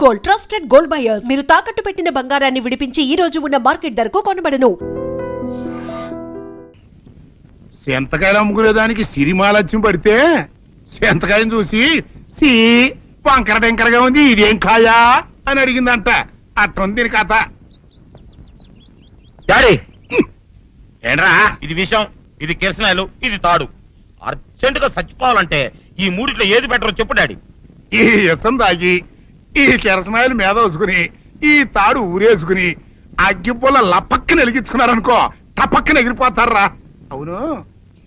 Gold, trusted gold buyers. మీరు తాకట్టు పెట్టిన బంగారాన్ని విడిపించి ఈ రోజు ఉన్న మార్కెట్ ధరకు కొనబడను. సెంతకాయలు అమ్ముకునేదానికి సిరిమాలత్యం పడితే సెంతకాయని చూసి సి వంకర టెంకరగా ఉంది, ఇదేం కాయా అని అడిగిందంట. అట్టుంది దీని కథ. డాడీ ఏంట్రా ఇది విషం, ఇది కిరసనాయలు, ఇది తాడు. అర్జెంట్ గా చచ్చిపోవాలంటే ఈ మూడిట్లో ఏది బెటరో చెప్పు డాడీ. ఈ ఇసం తాగి ఈ కిరసనాయలు మీద వేసుకుని ఈ తాడు ఊరేసుకుని అగ్గిపుల్ల లపక్కన వెలిగించుకున్నారనుకో టపక్కన ఎగిరిపోతారా. అవును,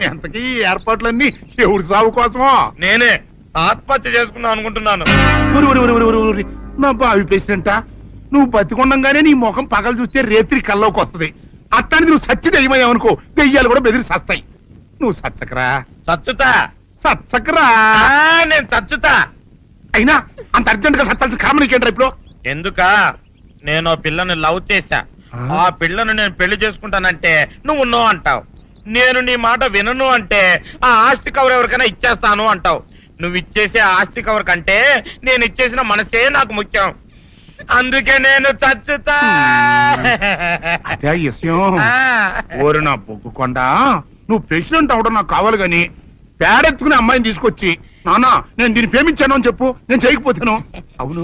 ఎంతకీ ఈ ఏర్పాట్లన్నీ ఎవరి సాగు కోసమో? నేనే ఆత్మహత్య చేసుకుందాం అనుకుంటున్నాను. నా బావి ప్రెసిడెంటా, నువ్వు బతికొండంగానే నీ ముఖం పగలు చూస్తే రేత్రి కల్లోకి వస్తుంది. అట్టానికి నువ్వు సచ్చి దెయ్యమయ్యావనుకో దెయ్యాలు కూడా బెదిరి సస్తాయి. నువ్వు సచ్చకరా చచ్చుతా, సచ్చకరా. నేను చచ్చుతా. అయినా అంత అర్జెంట్ గా సత్తాల్సిన కర్మ నీకేంట్రా ఇప్పుడు? ఎందుక నేను పిల్లని లవ్ చేశా. ఆ పిల్లను నేను పెళ్లి చేసుకుంటానంటే నువ్వు నో అంటావు. నేను నీ మాట వినను అంటే ఆ ఆస్తి కవర్ ఎవరికైనా ఇచ్చేస్తాను అంటావు. నువ్వు ఇచ్చేసే ఆస్తి కవర్ కంటే నేను ఇచ్చేసిన మనసే నాకు ముఖ్యం. అందుకే నేను చచ్చుతా. అదే విషయం. ఓరు నా బొగ్గుకొండ, నువ్వు ప్రెసిడెంట్ అవడం నాకు కావాలి గాని పేడెత్తుకునే అమ్మాయిని తీసుకొచ్చి నానా నేను దీన్ని ప్రేమించాను అని చెప్పు, నేను చేయకపోతాను. అవును,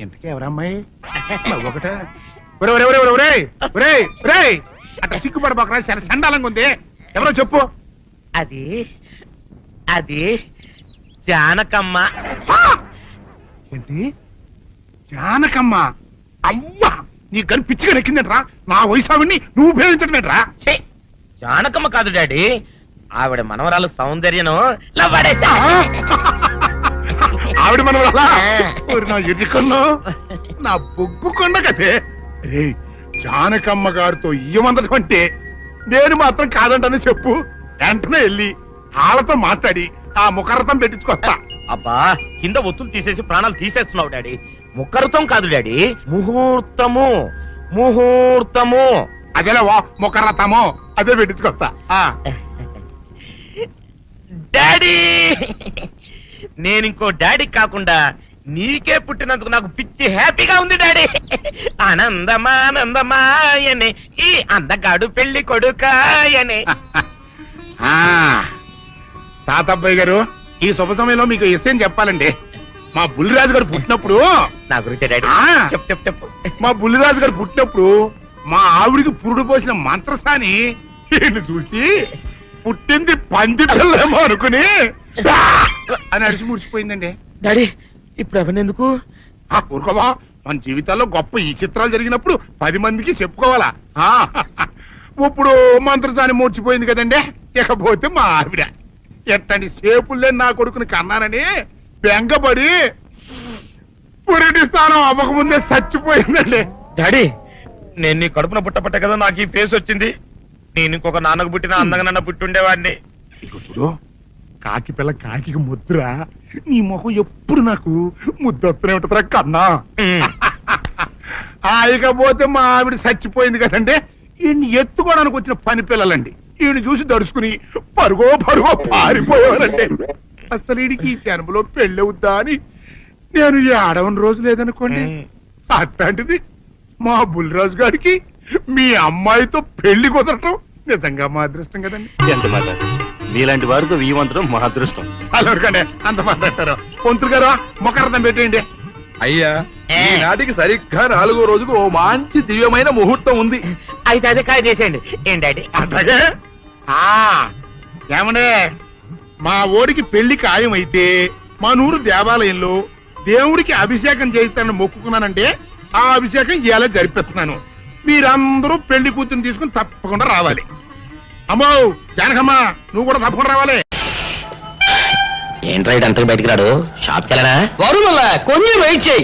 ఎంతకే ఎవరమ్మాయి? ఒకటే అట్లా సిగ్గుపడబాకరా, చాలా సండాలంగా ఉంది. ఎవరో చెప్పు. అది అది జానకమ్మ. ఏంటి జానకమ్మ? అమ్మా, నీ గని పిచ్చిగా నెక్కిందంట్రా. నా వయసావిని నువ్వు ప్రేమించడమేట్రా? జానకమ్మ కాదు డాడీ, ఆవిడ మనవరాలు సౌందర్యను ఆవిడ మనవరాలా? నా ఎదుకున్నా నా బొగ్గుకొండ కదే. రే, జానకమ్మ గారితో ఇయ్యమందడం అంటే నేను మాత్రం కాదంటని చెప్పు. వెంటనే వెళ్ళి వాళ్ళతో మాట్లాడి ఆ ముఖరథం పెట్టించుకొస్తా. అబ్బా, కింద ఒత్తులు తీసేసి ప్రాణాలు తీసేస్తున్నావు డాడీ. ముఖరథం కాదు డాడీ, ముహూర్తము. ముహూర్తము అదేలా ముఖరథము, అదే పెట్టించుకొస్తా. డాడీ, నేను ఇంకో డాడీ కాకుండా నీకే పుట్టినందుకు నాకు పిచ్చి హ్యాపీగా ఉంది డాడీ. ఆనందమానందమాయనే ఈ అందగాడు పెళ్లి కొడుకాయనే. తాతబ్బాయి గారు, ఈ శుభ సమయంలో మీకు విషయం చెప్పాలండి. మా బుల్లిరాజు గారు పుట్టినప్పుడు నా గురించి డాడీ చెప్పు చెప్పు చెప్పు. మా బుల్లిరాజు గారు పుట్టినప్పుడు మా ఆవిడికి పురుడు పోసిన మంత్రసాని ఈయన్ని చూసి పుట్టింది పంది పిల్లేమో అనుకుని అని అడిచి ముడిచిపోయిందండి. డాడీ, ఇప్పుడు అవన్నెందుకు? ఊరుకోవా, మన జీవితాల్లో గొప్ప ఈ చిత్రాలు జరిగినప్పుడు 10 మందికి చెప్పుకోవాలా. ఇప్పుడు మంత్రసాని మూర్చిపోయింది కదండి. ఇకపోతే మా ఆవిడ ఎట్టండి సేపుల్లే నా కొడుకుని కన్నానని బెంగపడి పురిటి స్థానం అవ్వకముందే చచ్చిపోయిందండి. డాడీ, నేను నీ కడుపున పుట్టపట్ట కదా నాకు ఈ ఫేస్ వచ్చింది. నేను ఇంకొక నాన్నకు పుట్టిన అందంగా నన్ను పుట్టుండేవాడిని. ఇక చూడు, కాకి పిల్ల కాకి ముద్దురా. నీ మొహం ఎప్పుడు నాకు ముద్దొత్తనే ఉంటుందిరా కన్నా. ఇకపోతే మా ఆవిడ చచ్చిపోయింది కదండి. ఈయన్ని ఎత్తుకోవడానికి వచ్చిన పని పిల్లలండి ఈయన చూసి దడుచుకుని పరుగో పారిపోయేవారండి. అసలు ఈడికి ఈ జన్మలో పెళ్ళవుద్దా అని నేను ఆడవని రోజు లేదనుకోండి. అట్లాంటిది మా బుల్లిరాజు గారికి మీ అమ్మాయితో పెళ్లి కుదరటం నిజంగా మా అదృష్టం కదండి. ఎంత మాట, మీలాంటి వారితో వీయమంతరం మా అదృష్టం. చాలవరకండి, అంత మాట్లాడతారు. పొంతులు గారు మొకరథం పెట్టేయండి. అయ్యా, ఈనాటికి సరిగ్గా 4వ రోజుకు ఓ మంచి దివ్యమైన ముహూర్తం ఉంది. అయితే అదే కాయ చేసేయండి. ఏం డాడీ? అట్లాగే. ఏమండే, మా ఓడికి పెళ్లి ఖాయమైతే మా నూరు దేవాలయంలో దేవుడికి అభిషేకం చేయిస్తానని మొక్కుకున్నానంటే ఆ అభిషేకం ఇలా జరిపిస్తున్నాను. మీరందరూ పెళ్లి కూతురు తీసుకుని తప్పకుండా రావాలి. అమ్మో జానకమ్మ, నువ్వు కూడా తప్పకుండా రావాలి. ఏంట్రా అంతకు బయటికి రాడు? షాప్కి వెళ్ళనా? కొంచెం వెయిట్ చేయి.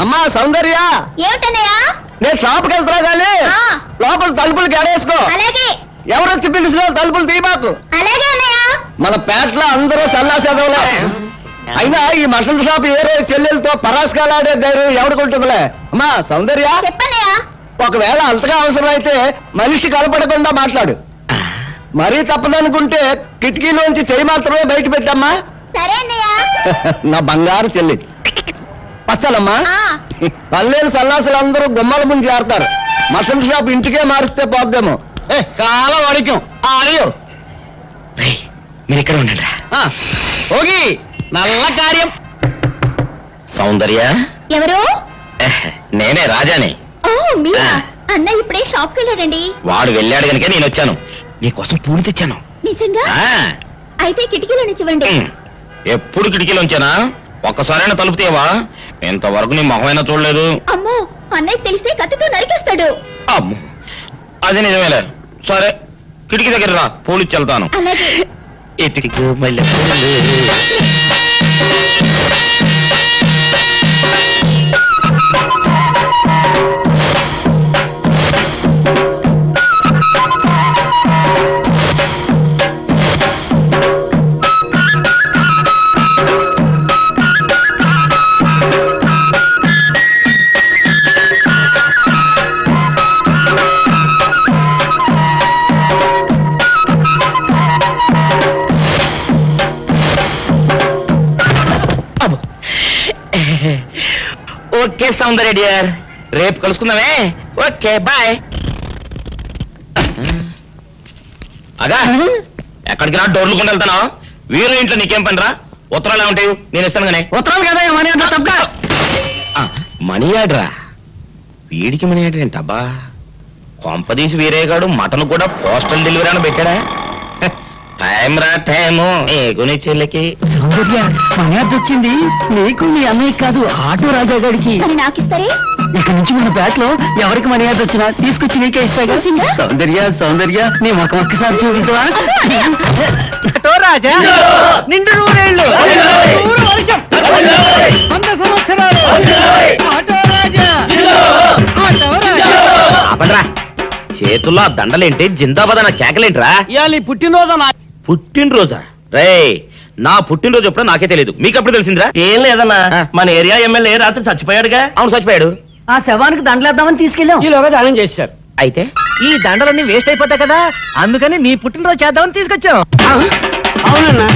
అమ్మా సౌందర్య, ఏమిటన్నయ్యా? నేను షాప్కి వెళ్తున్నా కానీ లోపల తలుపులు గడేసుకో. అలాగే. ఎవరొచ్చి పిలిచినా తలుపులు తీయబాకు. అలాగే అన్నయ్య. మన పేటలో అందరూ సల్లా చదవలే. అయినా ఈ మసల్ షాప్ ఏరే చెల్లెలతో పరాస్కాలాడే ధైర్యం ఎవరికుంటుందిలే. అమ్మా సౌందర్య, చెప్పన్నయ్యా. ఒకవేళ అంతగా అవసరం అయితే మనిషి కనపడకుండా మాట్లాడు. మరీ తప్పదనుకుంటే కిటికీలోంచి చెయ్యి మాత్రమే బయట పెట్టమ్మా. సరే అన్నయ్యా. నా బంగారు చెల్లి. పచ్చలమ్మా, పల్లెలు సల్లాసులు అందరూ గుమ్మల ముందు చేరతారు. మసల్ షాప్ ఇంటికే మారిస్తే పోద్దేమో. కాలం అడికం అడియో మీరు ఇక్కడ ఉండండి. ఓగి నల్ల కార్యం. సౌందర్య, ఎవరు? నేనే రాజాని. ఓ మీరా? అన్న ఇప్పుడే షాప్ కి వెళ్ళాడండి. వాడు వెళ్ళాడు కనుక నేను వచ్చాను. నీకోసం పూలు తెచ్చాను. నిజంగా? ఆ, అయితే కిటికీలో నుంచి ఇవ్వండి. ఎప్పుడు కిటికీలో ఉంచానా? ఒక్కసారైనా తలుపు తీయవా? ఇంతవరకు నీ మొహమైనా చూడలేదు. అమ్మో, అన్నయ్య తెలిస్తే కత్తితో నరికేస్తాడు. అమ్మో, అది నిజమేలే. సరే, కిటికీ దగ్గర రా, పూలు ఇచ్చి వెళ్తాను. అలాగే. ఎతికి మళ్ళీ ఓకే సౌందర్య డియర్, రేపు కలుసుకుందామే. Okay bye. అగా ఎక్కడికి రా, డోర్లు కొండ వెళ్తాను. వీరు ఇంట్లో నీకేం పని రా? ఉత్తరాలు ఏమంటాయి? నేను ఇస్తాను కానీ. ఉత్తరాలు కదా మనీ ఆర్డర్ తప్ప. మనీ ఆర్డరా? వీడికి మనీ ఆర్డర్ ఏంటబ్బా? కొంపదీసి వీరేగాడు మటన్ కూడా పోస్టల్ డెలివరీ అని పెట్టాడా? టైం రా టైము నీ చెల్లెకి. సౌందర్య, మనీ ఆర్డర్ వచ్చింది. నీకు నీ అన్నయ్య కాదు, ఆటో రాజా గారికి. మరి నాకిస్తారే? ఇక్కడ నుంచి మన బ్యాట్ లో ఎవరికి మనీ ఆర్డర్ వచ్చినా తీసుకొచ్చి నీకే ఇస్తాగా. సౌందర్య సౌందర్య, నీ ముఖం ఒక్కసారి చూపించవా? ఆటో రాజా నిండు నూరేళ్ళు, నూరు వర్షం, 100 సంవత్సరాలు. ఆటో రాజా, ఆటో రాజా. ఆపండ్రా, చేతుల్లో ఆ దండలేంటి? జిందాబాద్ అన్న కేకలేంట్రా? పుట్టినరోజు. పుట్టినరోజా? రే, నా పుట్టినరోజు ఎప్పుడో నాకే తెలియదు, మీకు ఎప్పుడు తెలిసిందిరా? ఏం లేదన్నా, మన ఏరియా ఎమ్మెల్యే రాత్రి చచ్చిపోయాడుగా. అవును, చచ్చిపోయాడు. ఆ శవానికి దండలేద్దామని తీసుకెళ్ళాం. ఈలోగా దానం చేశారు. అయితే ఈ దండలన్నీ వేస్ట్ అయిపోతాయి కదా, అందుకని నీ పుట్టినరోజు చేద్దామని తీసుకొచ్చాం. అవునన్నా.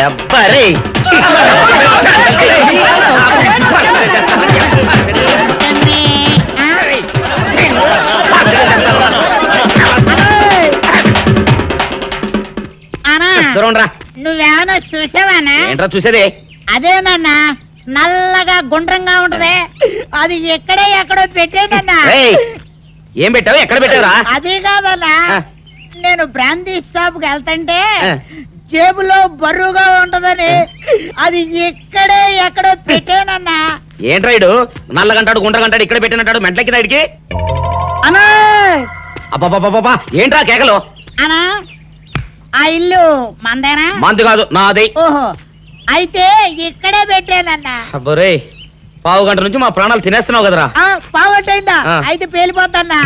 ఎవ్వరే దూరంరా. నువ్వేమన్నా చూసావానా? ఏంట్రా చూసేదే? అదేనన్నా, నల్లగా గుండ్రంగా ఉంటది. అది ఎక్కడో పెట్టేనన్నా. రేయ్, ఏం పెట్టావు? ఎక్కడ పెట్టావురా? అది కాదన్నా, ఆ. నేను బ్రాందీ షాప్ కి వెళ్తుంటే ఆ. జేబులో బరువుగా ఉంటదని అది ఎక్కడో పెట్టేనన్నా. ఏంట్రా ఇడు నల్లగంటాడు గుండ్రగంటాడు ఇక్కడ పెట్టినట్టాడు మెంట్లకి నాడికి? అన్నా అబ్బాబాబాబా, ఏంట్రా కేకలు? అనా, ఆ ఇల్లు మందేనా? మంది కాదు, నాది. ఓహో, అయితే ఇక్కడే పెట్టానన్నా. అబ్బరే, పావు గంట నుంచి మా ప్రాణాలు తినేస్తున్నావు కదరా. పావట్టయిందా? ఆ. అయితే పేలిపోతాన్నా.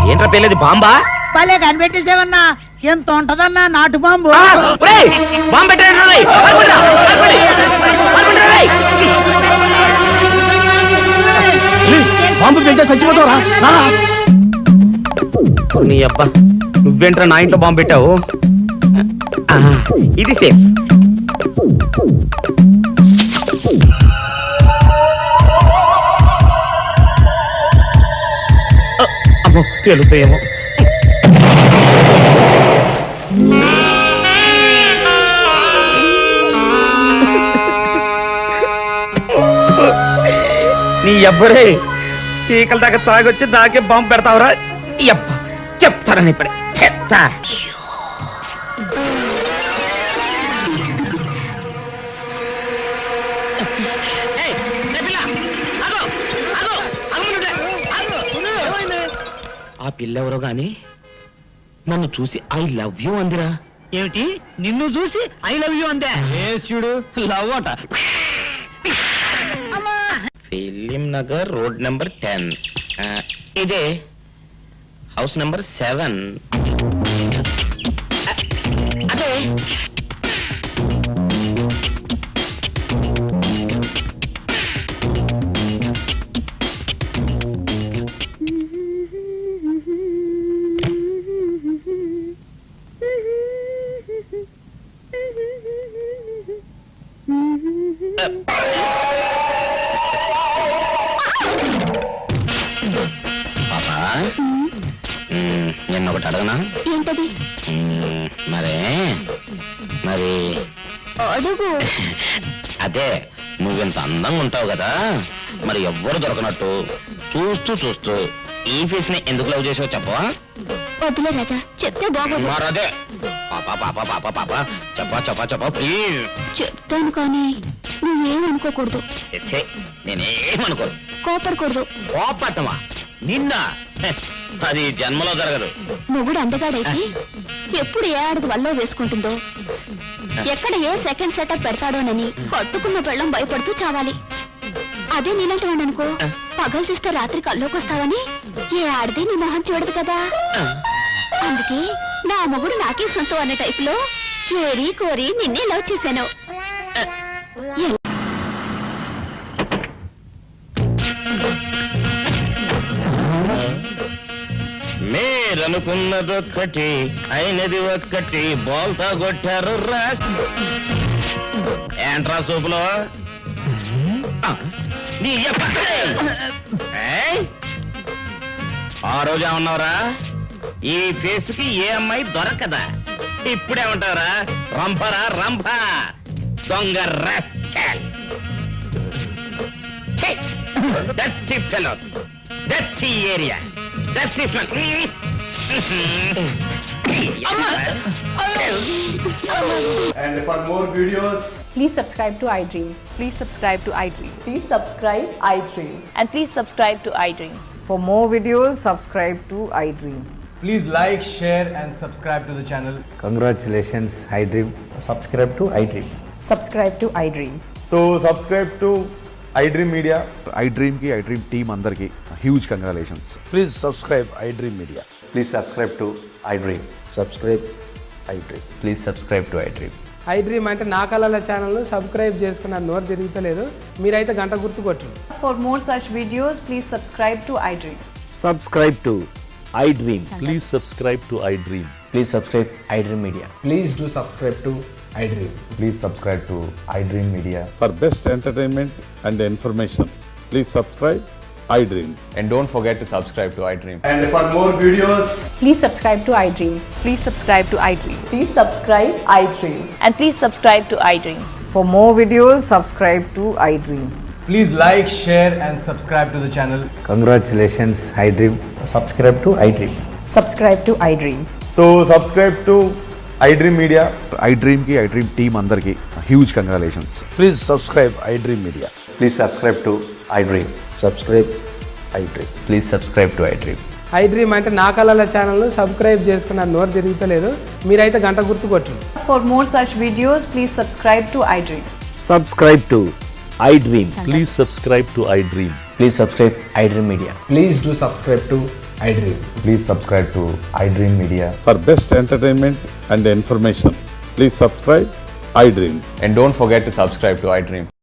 ఏంట్రా పెళ్ళేది? బాంబా? భలే కనిపెట్టేసేవన్నా, ఎంత ఉంటదన్నా నాటు బాంబు. బాంబు పెట్టాడు. బాంబు పెడితే చచ్చిపోతావురా. నీ అబ్బా, నువ్వేంట్రా నా ఇంట్లో బాంబు పెట్టావు? ఇది సేఫ్. అమ్మో, పేలుతాయేమో. నీ ఎవ్వరే చీకల దాకా తాగొచ్చి నాకే బాంబు పెడతావురా? ఎప్ప చెప్తారని ఇప్పుడే చెప్తా. ఆ పిల్లెవరో గాని నన్ను చూసి ఐ లవ్ యూ అందిరా. ఏమిటి, నిన్ను చూసి ఐ లవ్ యూ అందే? చూడు, లవ్ అట. Film Nagar road number 10. ఇదే హౌస్ నెంబర్ 7. అదే నిన్న ఒకటి అడగనా? ఏంటది? మరే మరి అడుగు. అదే నువ్వింత అందంగా ఉంటావు కదా, మరి ఎవ్వరు దొరకనట్టు చూస్తూ చూస్తూ ఈ ఫేస్ ని ఎందుకు లవ్ చేసావు చెప్పవా? వద్దులే రాజా, చెప్తే బాగోదు. మరదే పాప పాప పాప పాప చెప్పా చెప్పా చెప్పా ప్లీజ్. చెప్తాను కానీ నువ్వేమనుకోకూడదు. నేనేమనుకోను. కోపడకూడదు. కోపట్టమా నిన్న? అది జన్మలో జరగదు. మొగుడు అందగాడైతే ఎప్పుడు ఏ ఆడది వల్ల వేసుకుంటుందో, ఎక్కడ ఏ సెకండ్ సెటప్ పెడతాడోనని పట్టుకున్న పెళ్ళం భయపడుతూ చావాలి. అదే నీలాంటి వాడు అనుకో, పగలు చూస్తే రాత్రి కల్లోకి వస్తావని ఏ ఆడది నీ మొహం చూడదు కదా. అందుకే నా మొగుడు నాకే సొంతం అనే టైపులో ఏరి కోరి నిన్నే లవ్ చేశాను. మీరనుకున్నదొక్కటి అయినది ఒక్కటి బోల్తా కొట్టారు రా. ఏంట్రా సూపులో ఆ రోజు ఏమన్నావురా? ఈ ఫేస్ కి ఏ అమ్మాయి దొరకదా? ఇప్పుడేమంటారా? రంపరా రంప దొంగ rascal. Dusty fellow, dusty area, dusty And for more videos, please subscribe to iDream. Please subscribe to iDream. Please subscribe iDream. And please subscribe to iDream. For more videos, subscribe to iDream. please like, share and subscribe to the channel. Congratulations, iDream. Subscribe to iDream. Subscribe to iDream. So subscribe to iDream Media. iDream కి iDream team అందరికి huge congratulations. Please subscribe iDream Media. Please subscribe to iDream. Subscribe iDream. Please subscribe to iDream. iDream అంటే నా కళల channel subscribe చేసుకున్న నోరు తిరుగుతలేదు. మీరైతే గంట గుర్తు కొట్టండి. For more such videos, please subscribe to iDream. Subscribe to iDream. Please subscribe to iDream. Please subscribe iDream Media. Please do subscribe to iDream. Please subscribe to iDream Media. For best entertainment and information, please subscribe iDream. And don't forget to subscribe to iDream. And for more videos, Please subscribe to iDream. Please subscribe to iDream. Please subscribe iDream. And please subscribe to iDream. For more videos, subscribe to iDream. Please like, share and subscribe to the channel. congratulations, iDream. Subscribe to iDream. Subscribe to iDream. So subscribe to iDream Media. iDream కి iDream team అందరికి huge congratulations. Please subscribe iDream Media. Please subscribe to iDream. Subscribe iDream. Please subscribe to iDream. iDream అంటే నా కళల channel subscribe చేసుకున్న నోరు తిరుగుతలేదు. మీరైతే గంట గుర్తు కొట్టండి. For more such videos, please subscribe to iDream. Subscribe to iDream. Please subscribe to iDream. Please subscribe iDream Media. Please do subscribe to iDream. Please subscribe to iDream Media. For best entertainment and information, please subscribe iDream. And don't forget to subscribe to iDream.